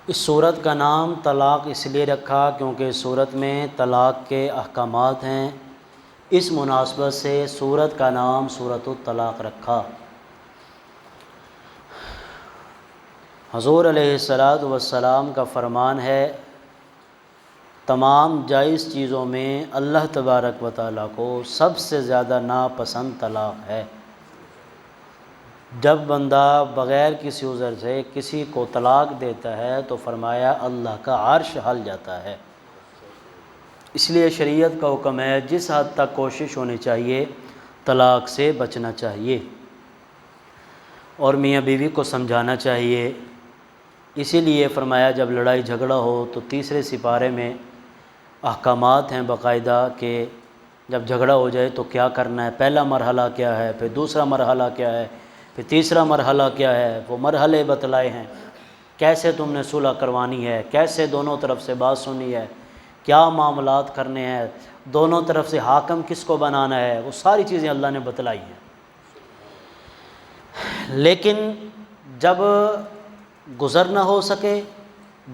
اس صورت کا نام طلاق اس لیے رکھا کیونکہ صورت میں طلاق کے احکامات ہیں، اس مناسبت سے صورت کا نام سورۃ الطلاق رکھا۔ حضور علیہ الصلاۃ والسلام کا فرمان ہے، تمام جائز چیزوں میں اللہ تبارک و تعالیٰ کو سب سے زیادہ ناپسند طلاق ہے۔ جب بندہ بغیر کسی عذر سے کسی کو طلاق دیتا ہے تو فرمایا اللہ کا عرش ہل جاتا ہے۔ اس لیے شریعت کا حکم ہے جس حد تک کوشش ہونی چاہیے طلاق سے بچنا چاہیے اور میاں بیوی کو سمجھانا چاہیے۔ اسی لیے فرمایا جب لڑائی جھگڑا ہو تو تیسرے سپارے میں احکامات ہیں باقاعدہ کہ جب جھگڑا ہو جائے تو کیا کرنا ہے، پہلا مرحلہ کیا ہے، پھر دوسرا مرحلہ کیا ہے، پھر تیسرا مرحلہ کیا ہے، وہ مرحلے بتلائے ہیں۔ کیسے تم نے صلح کروانی ہے، کیسے دونوں طرف سے بات سنی ہے، کیا معاملات کرنے ہیں، دونوں طرف سے حاکم کس کو بنانا ہے، وہ ساری چیزیں اللہ نے بتلائی ہیں۔ لیکن جب گزر نہ ہو سکے،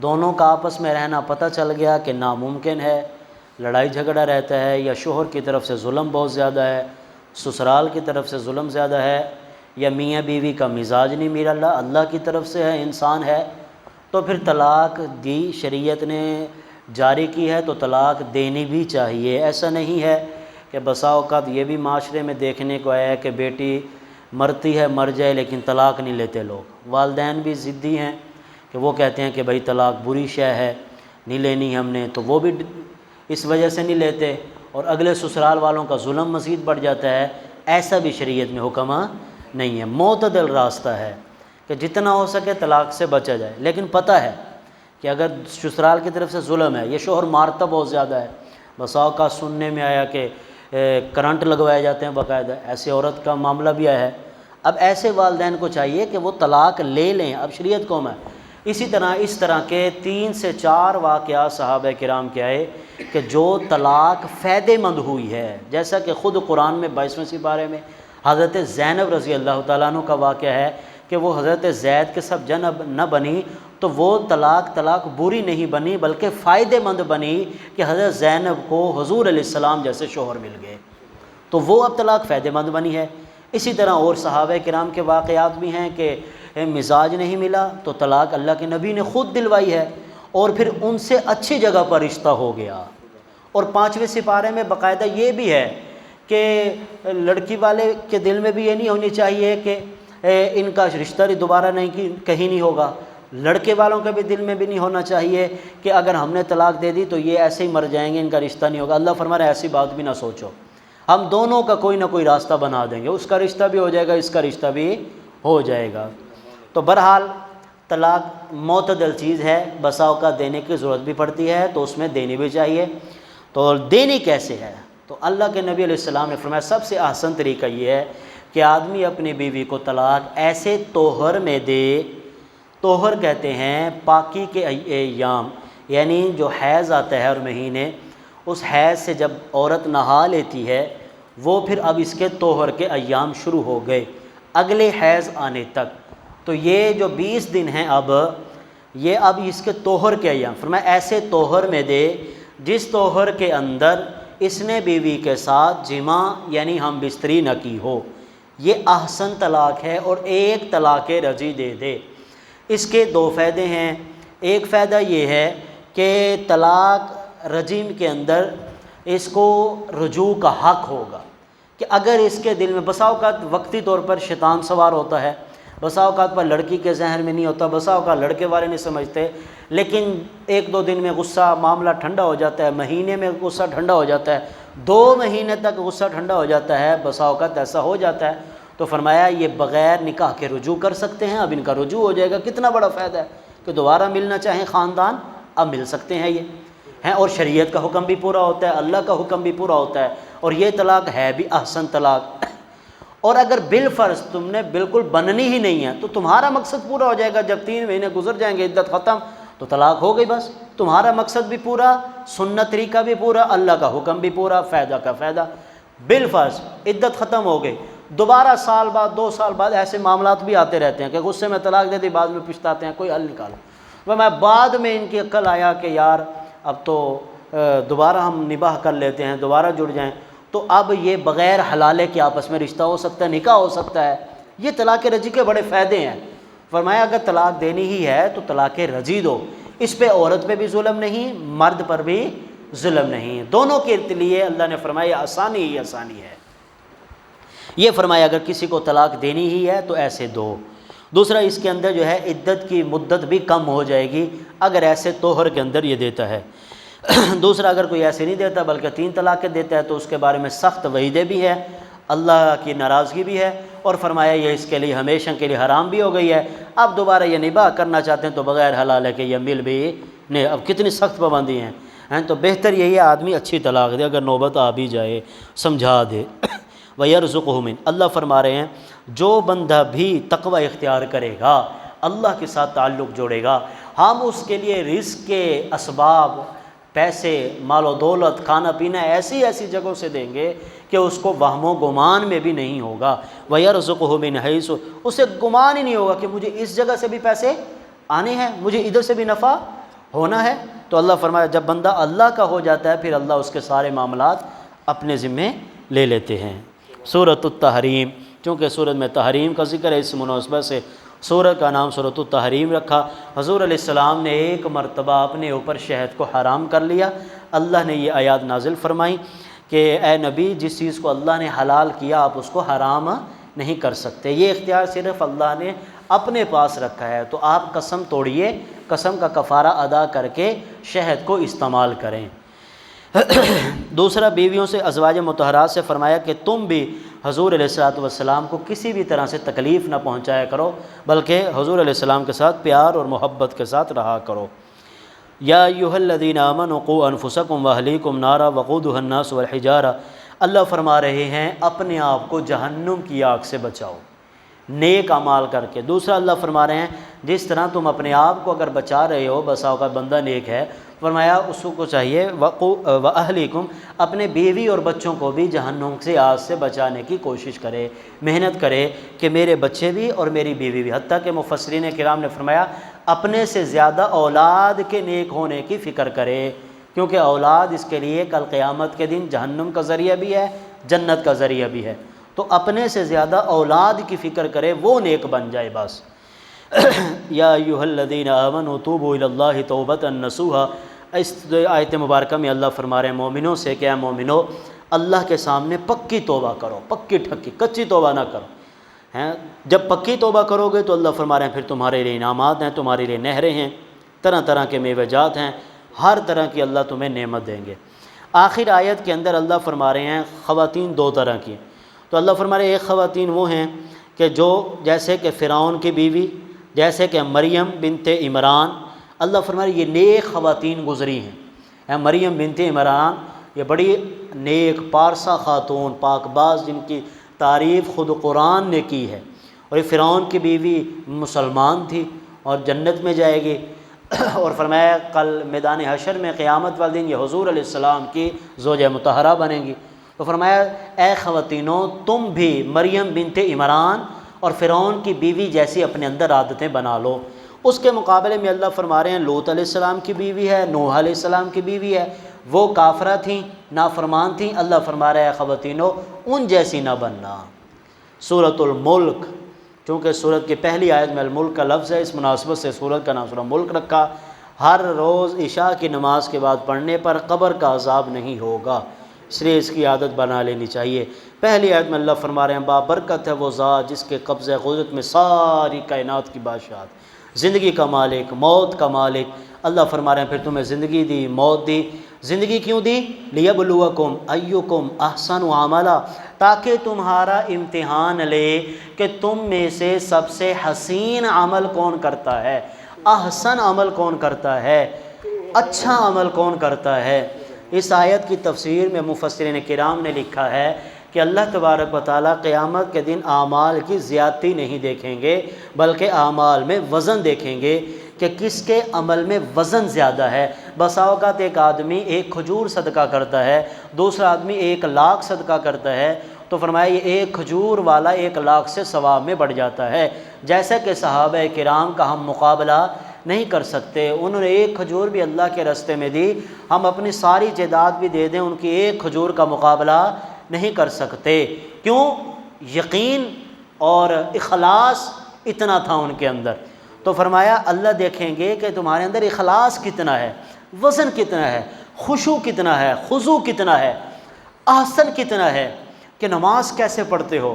دونوں کا آپس میں رہنا پتہ چل گیا کہ ناممکن ہے، لڑائی جھگڑا رہتا ہے یا شوہر کی طرف سے ظلم بہت زیادہ ہے، سسرال کی طرف سے ظلم زیادہ ہے، یا میاں بیوی کا مزاج نہیں میرا اللہ کی طرف سے ہے، انسان ہے، تو پھر طلاق دی شریعت نے جاری کی ہے تو طلاق دینی بھی چاہیے۔ ایسا نہیں ہے کہ بسا اوقات یہ بھی معاشرے میں دیکھنے کو آیا ہے کہ بیٹی مرتی ہے مر جائے لیکن طلاق نہیں لیتے لوگ۔ والدین بھی ضدی ہیں کہ وہ کہتے ہیں کہ بھائی طلاق بری شے ہے، نہیں لینی ہم نے، تو وہ بھی اس وجہ سے نہیں لیتے، اور اگلے سسرال والوں کا ظلم مزید بڑھ جاتا ہے۔ ایسا بھی شریعت میں حکم نہیں ہے، معتدل راستہ ہے کہ جتنا ہو سکے طلاق سے بچا جائے۔ لیکن پتہ ہے کہ اگر سسرال کی طرف سے ظلم ہے، یہ شوہر مارتا بہت زیادہ ہے، بسا اوقات سننے میں آیا کہ کرنٹ لگوائے جاتے ہیں باقاعدہ، ایسے عورت کا معاملہ بھی آیا ہے۔ اب ایسے والدین کو چاہیے کہ وہ طلاق لے لیں، اب شریعت قوم ہے۔ اسی طرح اس طرح کے 3 سے 4 واقعات صحابہ کرام کے آئے کہ جو طلاق فائدے مند ہوئی ہے، جیسا کہ خود قرآن میں 22ویں سپارے میں حضرت زینب رضی اللہ تعالیٰ عنہ کا واقعہ ہے کہ وہ حضرت زید کے سب جنب نہ بنی تو وہ طلاق بری نہیں بنی بلکہ فائدے مند بنی کہ حضرت زینب کو حضور علیہ السلام جیسے شوہر مل گئے، تو وہ اب طلاق فائدے مند بنی ہے۔ اسی طرح اور صحابہ کرام کے واقعات بھی ہیں کہ مزاج نہیں ملا تو طلاق اللہ کے نبی نے خود دلوائی ہے، اور پھر ان سے اچھی جگہ پر رشتہ ہو گیا۔ اور 5ویں سپارے میں باقاعدہ یہ بھی ہے کہ لڑکی والے کے دل میں بھی یہ نہیں ہونی چاہیے کہ ان کا رشتہ دوبارہ کہیں نہیں ہوگا، لڑکے والوں کے بھی دل میں بھی نہیں ہونا چاہیے کہ اگر ہم نے طلاق دے دی تو یہ ایسے ہی مر جائیں گے، ان کا رشتہ نہیں ہوگا۔ اللہ فرما رہا ہے ایسی بات بھی نہ سوچو، ہم دونوں کا کوئی نہ کوئی راستہ بنا دیں گے، اس کا رشتہ بھی ہو جائے گا، اس کا رشتہ بھی ہو جائے گا۔ تو بہرحال طلاق معتدل چیز ہے، بسا اوقات دینے کی ضرورت بھی پڑتی ہے تو اس میں دینی بھی چاہیے۔ تو دینی کیسے ہے؟ تو اللہ کے نبی علیہ السلام نے فرمایا سب سے آسان طریقہ یہ ہے کہ آدمی اپنی بیوی کو طلاق ایسے طہر میں دے۔ طہر کہتے ہیں پاکی کے ایام، یعنی جو حیض آتا ہے ہر مہینے، اس حیض سے جب عورت نہا لیتی ہے وہ پھر اب اس کے طہر کے ایام شروع ہو گئے اگلے حیض آنے تک، تو یہ جو 20 دن ہیں اب اس کے طہر کے ایام، فرمایا ایسے طہر میں دے جس طہر کے اندر اس نے بیوی کے ساتھ جمع یعنی ہم بستری نہ کی ہو، یہ احسن طلاق ہے، اور ایک طلاق رجعی دے دے۔ اس کے 2 فائدے ہیں۔ ایک فائدہ یہ ہے کہ طلاق رجعی کے اندر اس کو رجوع کا حق ہوگا کہ اگر اس کے دل میں بسا اوقات وقتی طور پر شیطان سوار ہوتا ہے، بسا اوقات پر لڑکی کے ذہن میں نہیں ہوتا، بسا اوقات لڑکے والے نہیں سمجھتے، لیکن 1-2 دن میں غصہ معاملہ ٹھنڈا ہو جاتا ہے، مہینے میں غصہ ٹھنڈا ہو جاتا ہے، 2 مہینے تک غصہ ٹھنڈا ہو جاتا ہے، بسا اوقات ایسا ہو جاتا ہے، تو فرمایا یہ بغیر نکاح کے رجوع کر سکتے ہیں، اب ان کا رجوع ہو جائے گا۔ کتنا بڑا فائدہ ہے کہ دوبارہ ملنا چاہیں خاندان اب مل سکتے ہیں یہ ہیں، اور شریعت کا حکم بھی پورا ہوتا ہے، اللہ کا حکم بھی پورا ہوتا ہے، اور یہ طلاق ہے بھی احسن طلاق۔ اور اگر بالفرض تم نے بالکل بننی ہی نہیں ہے تو تمہارا مقصد پورا ہو جائے گا، جب 3 مہینے گزر جائیں گے عدت ختم تو طلاق ہو گئی، بس تمہارا مقصد بھی پورا، سنت طریقہ بھی پورا، اللہ کا حکم بھی پورا، فائدہ کا فائدہ۔ بالفرض عدت ختم ہو گئی، دوبارہ سال بعد 2 سال بعد ایسے معاملات بھی آتے رہتے ہیں کہ غصے میں طلاق دے دی، بعد میں پچھتاتے ہیں، کوئی حل نکالو، میں بعد میں ان کی عقل آیا کہ یار اب تو دوبارہ ہم نباہ کر لیتے ہیں، دوبارہ جڑ جائیں، تو اب یہ بغیر حلالے کے آپس میں رشتہ ہو سکتا ہے، نکاح ہو سکتا ہے۔ یہ طلاق رجعی کے بڑے فائدے ہیں۔ فرمایا اگر طلاق دینی ہی ہے تو طلاق رجعی دو، اس پہ عورت پہ بھی ظلم نہیں، مرد پر بھی ظلم نہیں، دونوں کے لیے اللہ نے فرمایا آسانی ہی آسانی ہے۔ یہ فرمایا اگر کسی کو طلاق دینی ہی ہے تو ایسے دو۔ دوسرا اس کے اندر جو ہے عدت کی مدت بھی کم ہو جائے گی اگر ایسے توہر کے اندر یہ دیتا ہے۔ دوسرا اگر کوئی ایسے نہیں دیتا بلکہ 3 طلاقیں دیتا ہے تو اس کے بارے میں سخت وعیدیں بھی ہے، اللہ کی ناراضگی بھی ہے، اور فرمایا یہ اس کے لیے ہمیشہ کے لیے حرام بھی ہو گئی ہے۔ اب دوبارہ یہ نباہ کرنا چاہتے ہیں تو بغیر حلال ہے کہ یہ مل بھی نہیں۔ اب کتنی سخت پابندی ہیں، تو بہتر یہی ہے آدمی اچھی طلاق دے، اگر نوبت آ بھی جائے سمجھا دے۔ وَيَرْزُقْهُ مِنْ، اللہ فرما رہے ہیں جو بندہ بھی تقوی اختیار کرے گا، اللہ کے ساتھ تعلق جوڑے گا، ہم اس کے لیے رزق کے اسباب، پیسے، مال و دولت، کھانا پینا ایسی ایسی جگہوں سے دیں گے کہ اس کو وہم و گمان میں بھی نہیں ہوگا۔ وَيَرْزُقْهُ مِنْ حَيْثُ، اسے گمان ہی نہیں ہوگا کہ مجھے اس جگہ سے بھی پیسے آنے ہیں، مجھے ادھر سے بھی نفع ہونا ہے۔ تو اللہ فرمایا جب بندہ اللہ کا ہو جاتا ہے پھر اللہ اس کے سارے معاملات اپنے ذمے لے لیتے ہیں۔ سورۃ التحریم، چونکہ سورت میں تحریم کا ذکر ہے اس مناسبت سے سورت کا نام سورۃ التحریم رکھا۔ حضور علیہ السلام نے ایک مرتبہ اپنے اوپر شہد کو حرام کر لیا، اللہ نے یہ آیات نازل فرمائی کہ اے نبی جس چیز کو اللہ نے حلال کیا آپ اس کو حرام نہیں کر سکتے، یہ اختیار صرف اللہ نے اپنے پاس رکھا ہے، تو آپ قسم توڑیے، قسم کا کفارہ ادا کر کے شہد کو استعمال کریں۔ دوسرا بیویوں سے ازواج مطہرات سے فرمایا کہ تم بھی حضور علیہ السلام کو کسی بھی طرح سے تکلیف نہ پہنچایا کرو، بلکہ حضور علیہ السلام کے ساتھ پیار اور محبت کے ساتھ رہا کرو۔ یا ایھا الذین آمنوا قوا انفسکم واہلیکم نارا وقودھا الناس والحجارہ، اللہ فرما رہے ہیں اپنے آپ کو جہنم کی آگ سے بچاؤ نیک اعمال کر کے۔ دوسرا اللہ فرما رہے ہیں جس طرح تم اپنے آپ کو اگر بچا رہے ہو، بسا اوقات بندہ نیک ہے، فرمایا اس کو چاہیے وَأَهْلِكُمْ، اپنے بیوی اور بچوں کو بھی جہنم سے آگ سے بچانے کی کوشش کرے، محنت کرے کہ میرے بچے بھی اور میری بیوی بھی۔ حتیٰ کہ مفسرین کرام نے فرمایا اپنے سے زیادہ اولاد کے نیک ہونے کی فکر کرے، کیونکہ اولاد اس کے لیے کل قیامت کے دن جہنم کا ذریعہ بھی ہے، جنت کا ذریعہ بھی ہے، تو اپنے سے زیادہ اولاد کی فکر کرے، وہ نیک بن جائے بس۔ یا ایھا الذین آمنوا توبوا الی اللہ توبۃ نصوحا، اس آیت مبارکہ میں اللہ فرما رہے ہیں مومنوں سے کہ اے مومنو اللہ کے سامنے پکی توبہ کرو، پکی ٹھکی، کچی توبہ نہ کرو۔ جب پکی توبہ کرو گے تو اللہ فرما رہے ہیں پھر تمہارے لیے انعامات ہیں، تمہارے لیے نہریں ہیں، طرح طرح کے میوہ جات ہیں، ہر طرح کی اللہ تمہیں نعمت دیں گے۔ آخر آیت کے اندر اللہ فرما رہے ہیں خواتین 2 طرح کی، تو اللہ فرما رہے ہیں ایک خواتین وہ ہیں کہ جو جیسے کہ فرعون کی بیوی، جیسے کہ مریم بنت عمران، اللہ فرما رہے ہیں یہ نیک خواتین گزری ہیں۔ مریم بنت عمران یہ بڑی نیک پارسا خاتون، پاک باز، جن کی تعریف خود قرآن نے کی ہے، اور یہ فرعون کی بیوی مسلمان تھی اور جنت میں جائے گی، اور فرمایا کل میدان حشر میں قیامت والے دن یہ حضور علیہ السلام کی زوجہ مطہرہ بنیں گی۔ تو فرمایا اے خواتینوں تم بھی مریم بنت عمران اور فرعون کی بیوی جیسی اپنے اندر عادتیں بنا لو۔ اس کے مقابلے میں اللہ فرما رہے ہیں لوط علیہ السلام کی بیوی ہے، نوح علیہ السلام کی بیوی ہے، وہ کافرہ تھیں، نافرمان تھیں، اللہ فرما رہا ہے خواتینوں ان جیسی نہ بننا۔ سورۃ الملک، چونکہ سورت کی پہلی آیت میں الملک کا لفظ ہے، اس مناسبت سے سورت کا نام سورہ ملک رکھا۔ ہر روز عشاء کی نماز کے بعد پڑھنے پر قبر کا عذاب نہیں ہوگا، اس لیے اس کی عادت بنا لینی چاہیے۔ پہلی آیت میں اللہ فرما رہے ہیں بابرکت ہے وہ ذات جس کے قبضہ قدرت میں ساری کائنات کی بادشاہت، زندگی کا مالک، موت کا مالک۔ اللہ فرما رہے ہیں پھر تمہیں زندگی دی، موت دی۔ زندگی کیوں دی؟ لیبلوکم ایکم احسن عملا، تاکہ تمہارا امتحان لے کہ تم میں سے سب سے حسین عمل کون کرتا ہے، احسن عمل کون کرتا ہے، اچھا عمل کون کرتا ہے۔ اس آیت کی تفسیر میں مفسرین کرام نے لکھا ہے کہ اللہ تبارک و تعالیٰ قیامت کے دن اعمال کی زیادتی نہیں دیکھیں گے، بلکہ اعمال میں وزن دیکھیں گے کہ کس کے عمل میں وزن زیادہ ہے۔ بسا اوقات ایک آدمی 1 کھجور صدقہ کرتا ہے، دوسرا آدمی 1 لاکھ صدقہ کرتا ہے، تو فرمایا یہ 1 کھجور والا 1 لاکھ سے ثواب میں بڑھ جاتا ہے۔ جیسا کہ صحابہ کرام کا ہم مقابلہ نہیں کر سکتے۔ انہوں نے ایک کھجور بھی اللہ کے راستے میں دی، ہم اپنی ساری جائیداد بھی دے دیں ان کی ایک کھجور کا مقابلہ نہیں کر سکتے۔ کیوں؟ یقین اور اخلاص اتنا تھا ان کے اندر۔ تو فرمایا اللہ دیکھیں گے کہ تمہارے اندر اخلاص کتنا ہے، وزن کتنا ہے، خشوع کتنا ہے، خضوع کتنا ہے، احسن کتنا ہے، کہ نماز کیسے پڑھتے ہو،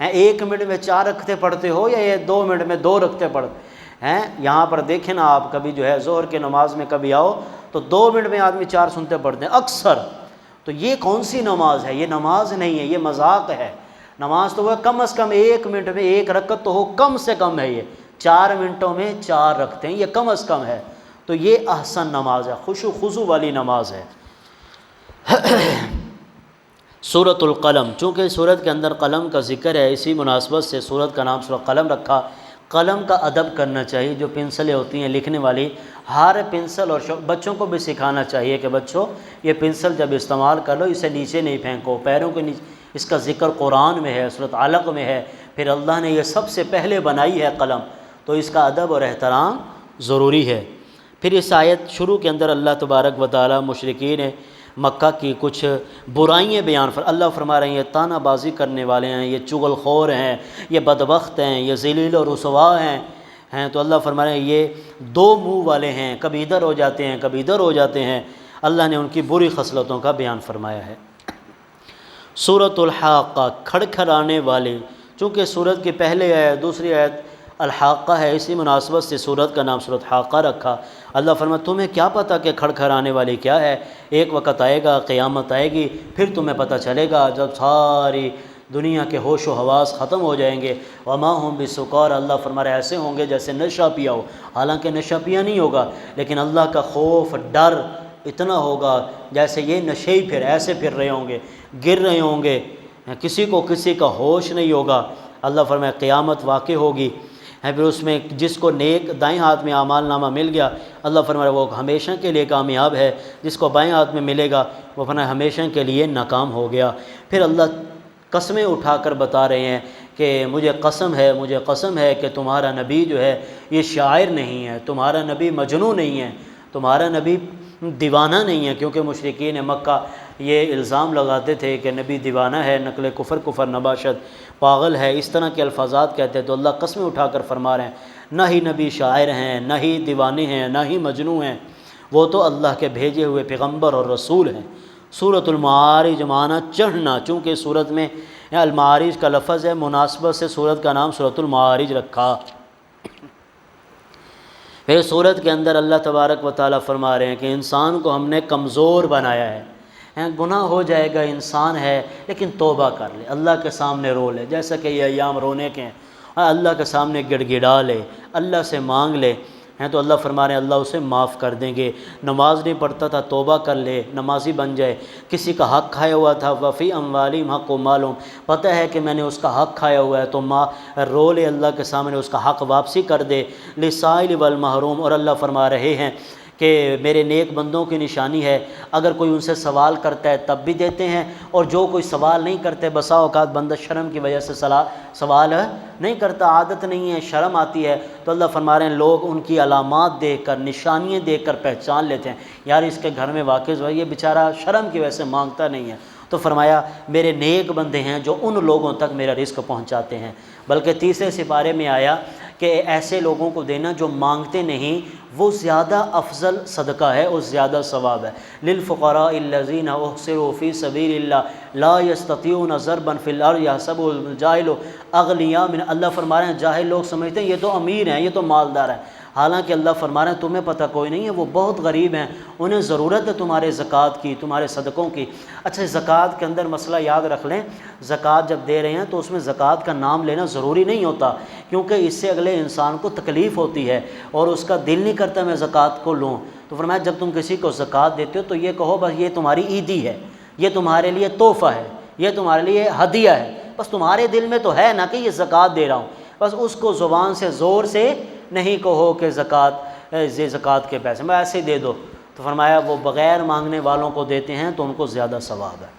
1 منٹ میں 4 رکعتیں پڑھتے ہو یا یہ 2 منٹ میں 2 رکعتیں پڑھتے ہیں۔ یہاں پر دیکھیں نا آپ کبھی جو ہے ظہر کے نماز میں کبھی آؤ تو 2 منٹ میں آدمی 4 سنتے پڑھتے ہیں اکثر۔ تو یہ کون سی نماز ہے؟ یہ نماز نہیں ہے، یہ مذاق ہے۔ نماز تو وہ کم از کم 1 منٹ میں 1 رکعت تو ہو، کم سے کم ہے، یہ 4 منٹوں میں 4 رکعتیں، یہ کم از کم ہے۔ تو یہ احسن نماز ہے، خشوع خضوع والی نماز ہے۔ سورۃ القلم، چونکہ سورت کے اندر قلم کا ذکر ہے، اسی مناسبت سے سورت کا نام سورۃ قلم رکھا۔ قلم کا ادب کرنا چاہیے، جو پنسلیں ہوتی ہیں لکھنے والی، ہر پنسل اور بچوں کو بھی سکھانا چاہیے کہ بچوں یہ پنسل جب استعمال کر لو اسے نیچے نہیں پھینکو، پیروں کے نیچے۔ اس کا ذکر قرآن میں ہے، سورۃ علق میں ہے، پھر اللہ نے یہ سب سے پہلے بنائی ہے قلم، تو اس کا ادب اور احترام ضروری ہے۔ پھر اس آیت شروع کے اندر اللہ تبارک و تعالیٰ مشرکین مکہ کی کچھ برائیاں بیان اللہ فرما رہے ہیں، یہ تانا بازی کرنے والے ہیں، یہ چغل خور ہیں، یہ بدبخت ہیں، یہ ذلیل و رسوا ہیں۔ تو اللہ فرما رہے ہیں یہ 2 منہ والے ہیں، کبھی ادھر ہو جاتے ہیں کبھی ادھر ہو جاتے ہیں۔ اللہ نے ان کی بری خصلتوں کا بیان فرمایا ہے۔ سورۃ الحاقہ، کھڑکھڑانے والی، چونکہ سورت کی پہلے آیت دوسری آیت الحاقہ ہے، اسی مناسبت سے سورت کا نام سورۃ حاقہ رکھا۔ اللہ فرماتا تمہیں کیا پتہ کہ کھڑکھڑانے والی کیا ہے؟ ایک وقت آئے گا، قیامت آئے گی، پھر تمہیں پتہ چلے گا جب ساری دنیا کے ہوش و حواس ختم ہو جائیں گے۔ وما ہم بسکار، اللہ فرما رہے ایسے ہوں گے جیسے نشہ پیا ہو، حالانکہ نشہ پیا نہیں ہوگا، لیکن اللہ کا خوف ڈر اتنا ہوگا جیسے یہ نشے ہی پھر ایسے پھر رہے ہوں گے، گر رہے ہوں گے، کسی کو کسی کا ہوش نہیں ہوگا۔ اللہ فرمائے قیامت واقع ہوگی، پھر اس میں جس کو نیک دائیں ہاتھ میں اعمال نامہ مل گیا، اللہ فرمائے وہ ہمیشہ کے لیے کامیاب ہے، جس کو بائیں ہاتھ میں ملے گا وہ فرمائے ہمیشہ کے لیے ناکام ہو گیا۔ پھر اللہ قسمیں اٹھا کر بتا رہے ہیں کہ مجھے قسم ہے کہ تمہارا نبی جو ہے یہ شاعر نہیں ہے، تمہارا نبی مجنون نہیں ہے، تمہارا نبی دیوانہ نہیں ہے، کیونکہ مشرکین مکہ یہ الزام لگاتے تھے کہ نبی دیوانہ ہے، نقل کفر نباشت، پاگل ہے، اس طرح کے الفاظات کہتے ہیں۔ تو اللہ قسمیں اٹھا کر فرما رہے ہیں نہ ہی نبی شاعر ہیں، نہ ہی دیوانے ہیں، نہ ہی مجنون ہیں، وہ تو اللہ کے بھیجے ہوئے پیغمبر اور رسول ہیں۔ سورۃ المعارج معنی چڑھنا، چونکہ سورت میں المعارج کا لفظ ہے، مناسبت سے سورت کا نام سورۃ المعارج رکھا۔ پھر سورت کے اندر اللہ تبارک و تعالیٰ فرما رہے ہیں کہ انسان کو ہم نے کمزور بنایا ہے، گناہ ہو جائے گا، انسان ہے لیکن توبہ کر لے، اللہ کے سامنے رو لے، جیسا کہ یہ ایام رونے کے ہیں، اللہ کے سامنے گڑ گڑا لے، اللہ سے مانگ لے، تو اللہ فرما رہے ہیں اللہ اسے معاف کر دیں گے۔ نماز نہیں پڑھتا تھا، توبہ کر لے، نمازی بن جائے۔ کسی کا حق کھایا ہوا تھا، وفی اموالہم حق و معلوم، پتہ ہے کہ میں نے اس کا حق کھایا ہوا ہے، تو رو لے اللہ کے سامنے، اس کا حق واپسی کر دے۔ للسائل والمحروم، اور اللہ فرما رہے ہیں کہ میرے نیک بندوں کی نشانی ہے، اگر کوئی ان سے سوال کرتا ہے تب بھی دیتے ہیں، اور جو کوئی سوال نہیں کرتے، بسا اوقات بندہ شرم کی وجہ سے سوال نہیں کرتا، عادت نہیں ہے، شرم آتی ہے، تو اللہ فرما رہے ہیں لوگ ان کی علامات دیکھ کر، نشانیاں دیکھ کر پہچان لیتے ہیں، یار اس کے گھر میں واقع ہوا، یہ بیچارہ شرم کی وجہ سے مانگتا نہیں ہے۔ تو فرمایا میرے نیک بندے ہیں جو ان لوگوں تک میرا رزق پہنچاتے ہیں۔ بلکہ تیسرے سپارے میں آیا کہ ایسے لوگوں کو دینا جو مانگتے نہیں، وہ زیادہ افضل صدقہ ہے اور زیادہ ثواب ہے۔ للفقراء الذین احصروا فی سبیل اللہ لا یستطیعون ضربا فی الارض یحسبهم الجاہل اغنیاء من، اللہ فرما رہے ہیں جاہل لوگ سمجھتے ہیں یہ تو امیر ہیں، یہ تو مالدار ہیں، حالانکہ اللہ فرما رہے ہیں تمہیں پتہ کوئی نہیں ہے، وہ بہت غریب ہیں، انہیں ضرورت ہے تمہارے زکوٰۃ کی، تمہارے صدقوں کی۔ اچھا زکوٰۃ کے اندر مسئلہ یاد رکھ لیں، زکوٰۃ جب دے رہے ہیں تو اس میں زکوٰۃ کا نام لینا ضروری نہیں ہوتا، کیونکہ اس سے اگلے انسان کو تکلیف ہوتی ہے اور اس کا دل نہیں کرتا میں زکوٰۃ کو لوں۔ تو فرمایا جب تم کسی کو زکوٰۃ دیتے ہو تو یہ کہو بس یہ تمہاری عیدی ہے، یہ تمہارے لیے تحفہ ہے، یہ تمہارے لیے ہدیہ ہے، بس تمہارے دل میں تو ہے نا کہ یہ زکوٰۃ دے رہا ہوں، بس اس کو زبان سے زور سے نہیں کہو کہ زکوٰۃ کے پیسے میں ایسے دے دو۔ تو فرمایا وہ بغیر مانگنے والوں کو دیتے ہیں تو ان کو زیادہ ثواب ہے۔